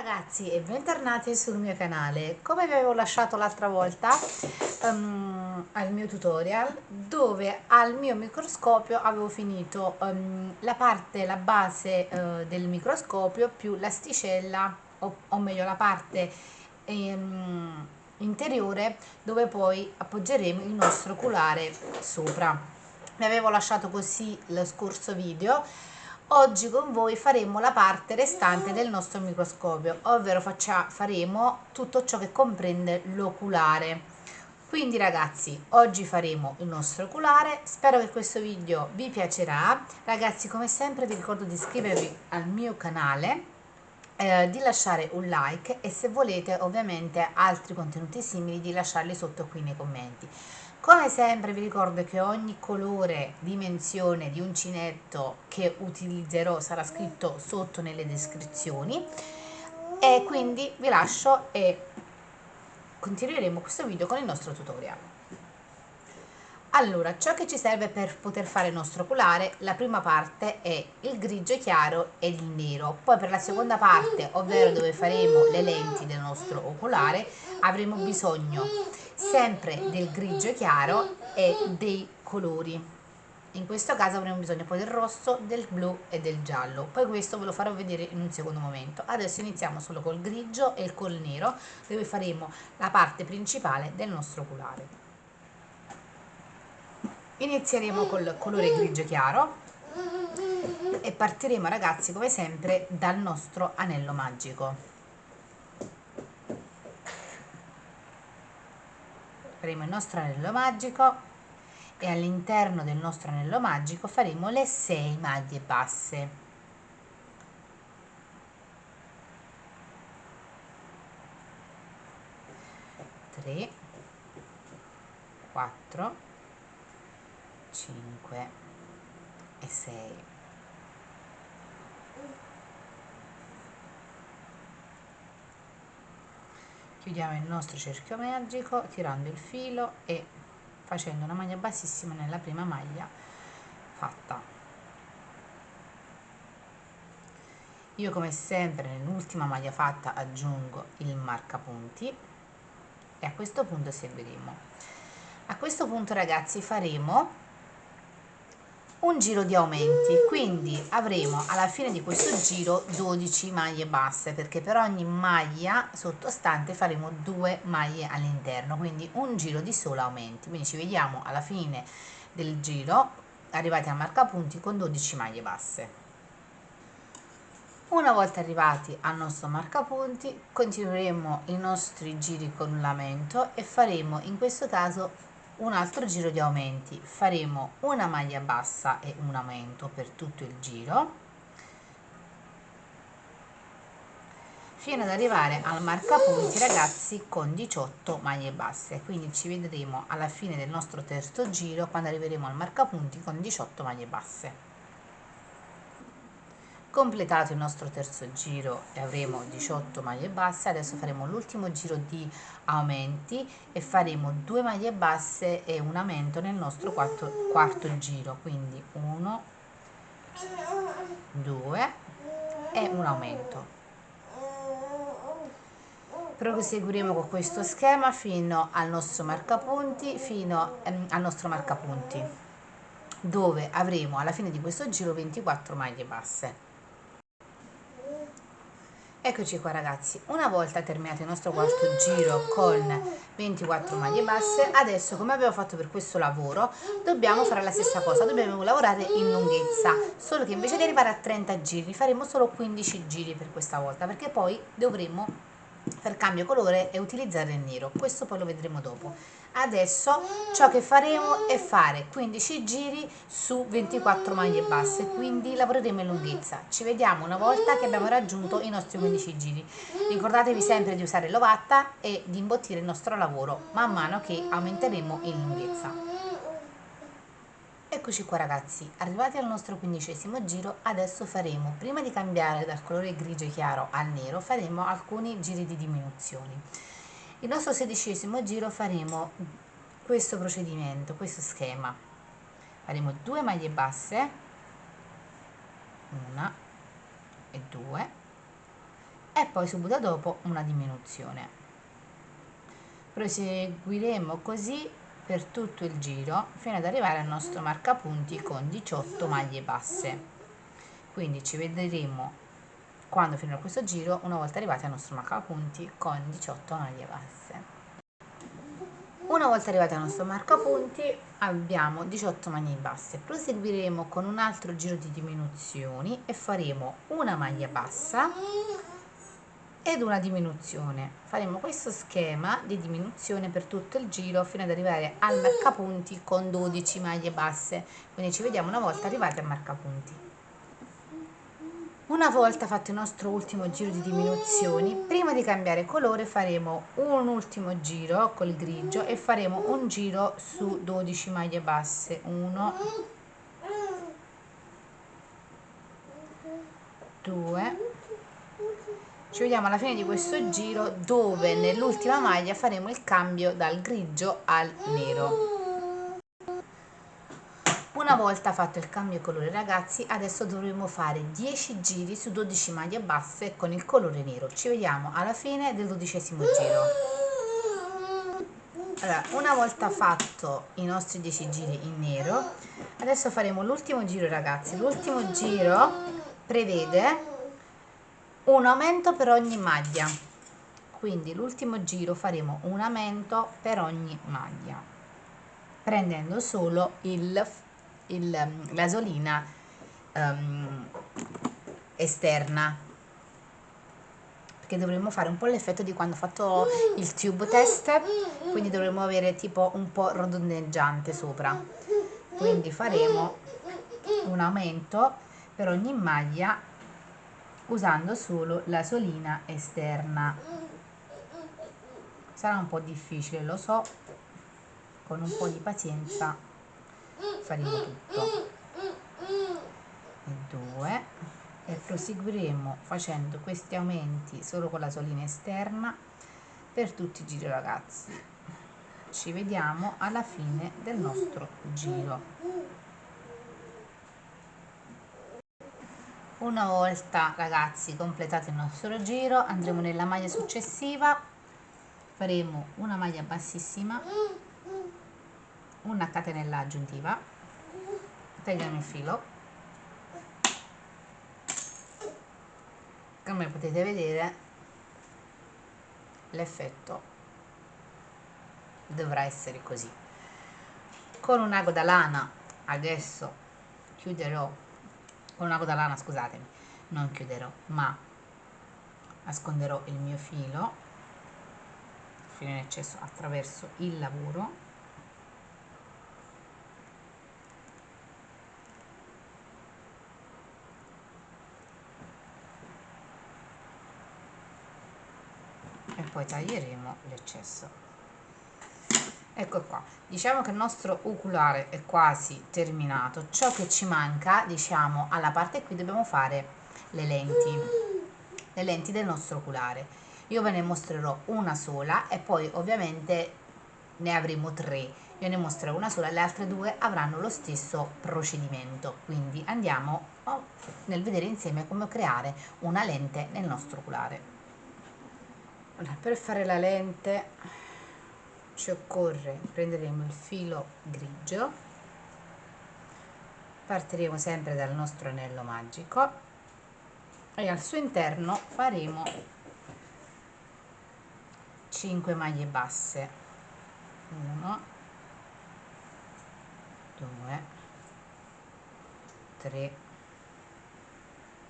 ragazzi e bentornati sul mio canale. Come vi avevo lasciato l'altra volta al mio tutorial, dove al mio microscopio avevo finito la base del microscopio più l'asticella o meglio la parte interiore dove poi appoggeremo il nostro oculare sopra. Vi avevo lasciato così lo scorso video. Oggi con voi faremo la parte restante del nostro microscopio, ovvero faremo tutto ciò che comprende l'oculare. Quindi ragazzi, oggi faremo il nostro oculare, spero che questo video vi piacerà. Ragazzi, come sempre vi ricordo di iscrivervi al mio canale, di lasciare un like e se volete ovviamente altri contenuti simili di lasciarli sotto qui nei commenti. Come sempre vi ricordo che ogni colore, dimensione di uncinetto che utilizzerò sarà scritto sotto nelle descrizioni e quindi vi lascio e continueremo questo video con il nostro tutorial. Allora, ciò che ci serve per poter fare il nostro oculare, la prima parte è il grigio chiaro ed il nero, poi per la seconda parte, ovvero dove faremo le lenti del nostro oculare, avremo bisogno sempre del grigio chiaro e dei colori. In questo caso avremo bisogno poi del rosso, del blu e del giallo, poi questo ve lo farò vedere in un secondo momento. Adesso iniziamo solo col grigio e col nero, dove faremo la parte principale del nostro oculare. Inizieremo col colore grigio chiaro e partiremo ragazzi come sempre dal nostro anello magico. Faremo il nostro anello magico e all'interno del nostro anello magico faremo le 6 maglie basse. 3, 4, 5 e 6. Chiudiamo il nostro cerchio magico tirando il filo e facendo una maglia bassissima nella prima maglia fatta. Io come sempre nell'ultima maglia fatta aggiungo il marcapunti e a questo punto seguiremo. A questo punto ragazzi faremo un giro di aumenti, quindi avremo alla fine di questo giro 12 maglie basse, perché per ogni maglia sottostante faremo 2 maglie all'interno, quindi un giro di solo aumenti. Quindi ci vediamo alla fine del giro arrivati al marcapunti con 12 maglie basse. Una volta arrivati al nostro marcapunti continueremo i nostri giri con un aumento e faremo in questo caso un altro giro di aumenti. Faremo una maglia bassa e un aumento per tutto il giro fino ad arrivare al marcapunti ragazzi con 18 maglie basse. Quindi ci vedremo alla fine del nostro terzo giro quando arriveremo al marcapunti con 18 maglie basse. Completato il nostro terzo giro e avremo 18 maglie basse, adesso faremo l'ultimo giro di aumenti e faremo 2 maglie basse e un aumento nel nostro quarto giro, quindi 1, 2 e un aumento. Proseguiremo con questo schema fino al nostro marcapunti, dove avremo alla fine di questo giro 24 maglie basse. Eccoci qua ragazzi, una volta terminato il nostro quarto giro con 24 maglie basse, adesso come abbiamo fatto per questo lavoro dobbiamo fare la stessa cosa, dobbiamo lavorare in lunghezza, solo che invece di arrivare a 30 giri faremo solo 15 giri per questa volta, perché poi dovremo far cambio colore e utilizzare il nero, questo poi lo vedremo dopo. Adesso ciò che faremo è fare 15 giri su 24 maglie basse, quindi lavoreremo in lunghezza. Ci vediamo una volta che abbiamo raggiunto i nostri 15 giri. Ricordatevi sempre di usare l'ovatta e di imbottire il nostro lavoro man mano che aumenteremo in lunghezza. Eccoci qua ragazzi, arrivati al nostro 15° giro, adesso faremo, prima di cambiare dal colore grigio chiaro al nero, faremo alcuni giri di diminuzioni. Il nostro 16° giro faremo questo procedimento, questo schema. Faremo 2 maglie basse, 1 e 2, e poi subito dopo una diminuzione. Proseguiremo così per tutto il giro fino ad arrivare al nostro marcapunti con 18 maglie basse. Quindi ci vedremo quando finirò questo giro, una volta arrivati al nostro marcapunti con 18 maglie basse. Una volta arrivati al nostro marcapunti abbiamo 18 maglie basse. Proseguiremo con un altro giro di diminuzioni e faremo una maglia bassa ed una diminuzione. Faremo questo schema di diminuzione per tutto il giro fino ad arrivare al marcapunti con 12 maglie basse. Quindi ci vediamo una volta arrivati al marcapunti. Una volta fatto il nostro ultimo giro di diminuzioni, prima di cambiare colore faremo un ultimo giro col grigio e faremo un giro su 12 maglie basse. 1, 2. Ci vediamo alla fine di questo giro dove nell'ultima maglia faremo il cambio dal grigio al nero. Una volta fatto il cambio colore, ragazzi, adesso dovremo fare 10 giri su 12 maglie basse con il colore nero. Ci vediamo alla fine del 12° giro. Allora, una volta fatto i nostri 10 giri in nero, adesso faremo l'ultimo giro, ragazzi. L'ultimo giro prevede un aumento per ogni maglia, quindi l'ultimo giro faremo un aumento per ogni maglia, prendendo solo la solina esterna, perché dovremmo fare un po' l'effetto di quando ho fatto il tube test, quindi dovremmo avere tipo un po' rondeggiante sopra, quindi faremo un aumento per ogni maglia usando solo la solina esterna. Sarà un po' difficile, lo so, con un po' di pazienza faremo tutto. E 2, e proseguiremo facendo questi aumenti solo con la solina esterna per tutti i giri, ragazzi. Ci vediamo alla fine del nostro giro. Una volta, ragazzi, completato il nostro giro, andremo nella maglia successiva, faremo una maglia bassissima, una catenella aggiuntiva, tagliamo il filo, come potete vedere l'effetto dovrà essere così. Con un ago da lana adesso chiuderò, con un ago da lana, scusatemi, non chiuderò ma nasconderò il mio filo in eccesso attraverso il lavoro. E poi taglieremo l'eccesso. Ecco qua, diciamo che il nostro oculare è quasi terminato. Ciò che ci manca, diciamo, alla parte qui dobbiamo fare le lenti del nostro oculare. Io ve ne mostrerò una sola e poi ovviamente ne avremo 3. Io ne mostrerò una sola, le altre 2 avranno lo stesso procedimento. Quindi andiamo nel vedere insieme come creare una lente nel nostro oculare. Allora, per fare la lente ci occorre, prenderemo il filo grigio, partiremo sempre dal nostro anello magico e al suo interno faremo 5 maglie basse, 1, 2, 3,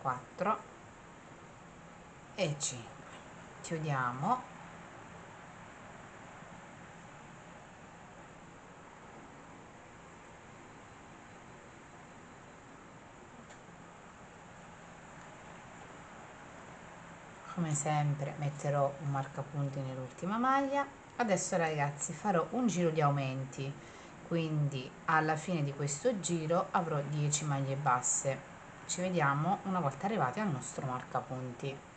4 e 5. Chiudiamo come sempre, metterò un marcapunti nell'ultima maglia. Adesso, ragazzi, farò un giro di aumenti, quindi alla fine di questo giro avrò 10 maglie basse. Ci vediamo una volta arrivati al nostro marcapunti.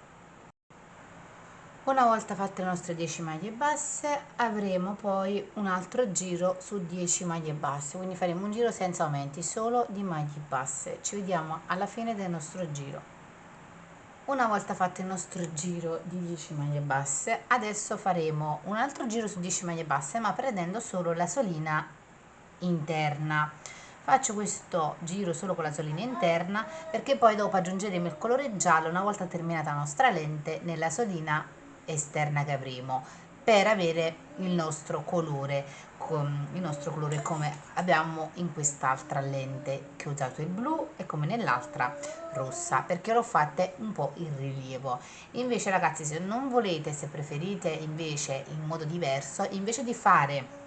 Una volta fatte le nostre 10 maglie basse avremo poi un altro giro su 10 maglie basse, quindi faremo un giro senza aumenti, solo di maglie basse. Ci vediamo alla fine del nostro giro. Una volta fatto il nostro giro di 10 maglie basse, adesso faremo un altro giro su 10 maglie basse, ma prendendo solo la solina interna. Faccio questo giro solo con la solina interna perché poi dopo aggiungeremo il colore giallo una volta terminata la nostra lente nella solina esterna che avremo, per avere il nostro colore come abbiamo in quest'altra lente che ho usato il blu e come nell'altra rossa, perché l'ho fatte un po' in rilievo. Invece ragazzi, se non volete, se preferite invece in modo diverso, invece di fare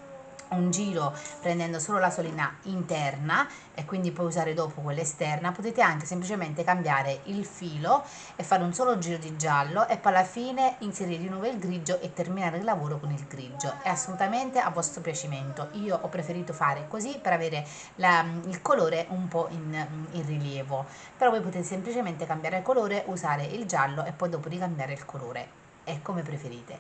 un giro prendendo solo la solina interna e quindi poi usare dopo quella esterna, potete anche semplicemente cambiare il filo e fare un solo giro di giallo e poi alla fine inserire di nuovo il grigio e terminare il lavoro con il grigio. È assolutamente a vostro piacimento. Io ho preferito fare così per avere il colore un po' in rilievo, però voi potete semplicemente cambiare il colore, usare il giallo e poi dopo ricambiare il colore, è come preferite.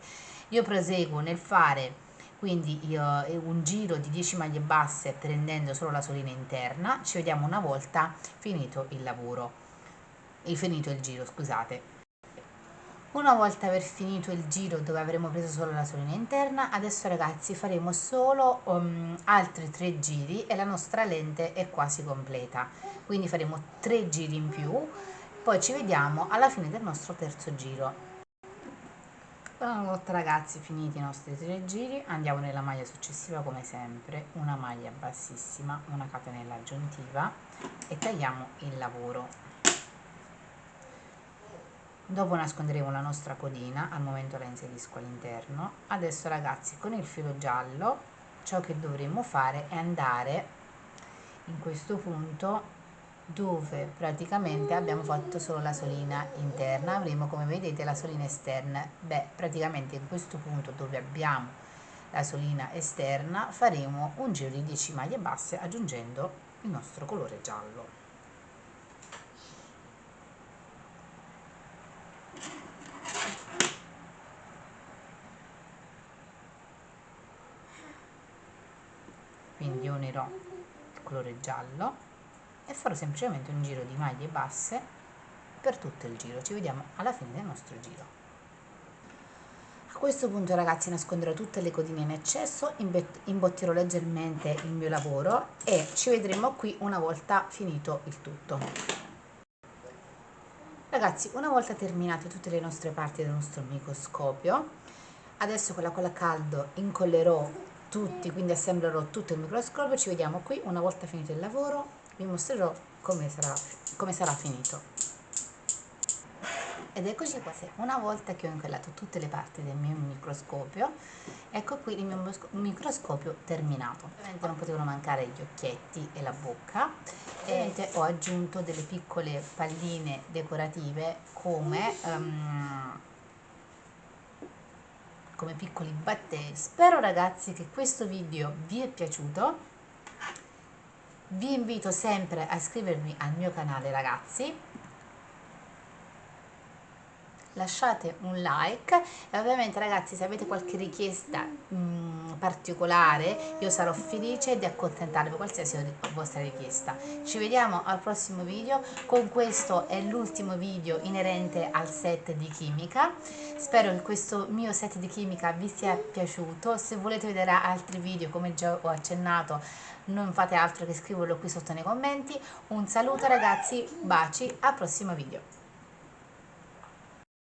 Io proseguo nel fare quindi un giro di 10 maglie basse prendendo solo la solina interna. Ci vediamo una volta finito il lavoro e finito il giro, scusate. Una volta aver finito il giro dove avremo preso solo la solina interna, adesso ragazzi faremo solo altri 3 giri e la nostra lente è quasi completa, quindi faremo 3 giri in più, poi ci vediamo alla fine del nostro terzo giro. Una volta ragazzi finiti i nostri 3 giri, andiamo nella maglia successiva come sempre, una maglia bassissima, una catenella aggiuntiva e tagliamo il lavoro. Dopo nasconderemo la nostra codina, al momento la inserisco all'interno. Adesso ragazzi, con il filo giallo ciò che dovremo fare è andare in questo punto dove praticamente abbiamo fatto solo la solina interna, avremo come vedete la solina esterna. Praticamente in questo punto dove abbiamo la solina esterna faremo un giro di 10 maglie basse aggiungendo il nostro colore giallo. Quindi unirò il colore giallo e farò semplicemente un giro di maglie basse per tutto il giro. Ci vediamo alla fine del nostro giro. A questo punto ragazzi nasconderò tutte le codine in eccesso, imbottirò leggermente il mio lavoro e ci vedremo qui una volta finito il tutto. Ragazzi, una volta terminate tutte le nostre parti del nostro microscopio, adesso con la colla a caldo incollerò tutti, quindi assemblerò tutto il microscopio. Ci vediamo qui una volta finito il lavoro, vi mostrerò come sarà finito. Ed eccoci qua, una volta che ho incollato tutte le parti del mio microscopio, ecco qui il mio microscopio terminato. Ovviamente non potevano mancare gli occhietti e la bocca, e ovviamente ho aggiunto delle piccole palline decorative come piccoli batteri. Spero ragazzi che questo video vi è piaciuto. Vi invito sempre a iscrivervi al mio canale ragazzi, lasciate un like e ovviamente ragazzi se avete qualche richiesta particolare io sarò felice di accontentarvi qualsiasi vostra richiesta. Ci vediamo al prossimo video. Con questo è l'ultimo video inerente al set di chimica. Spero che questo mio set di chimica vi sia piaciuto. Se volete vedere altri video, come già ho accennato, non fate altro che scriverlo qui sotto nei commenti. Un saluto ragazzi, baci, al prossimo video.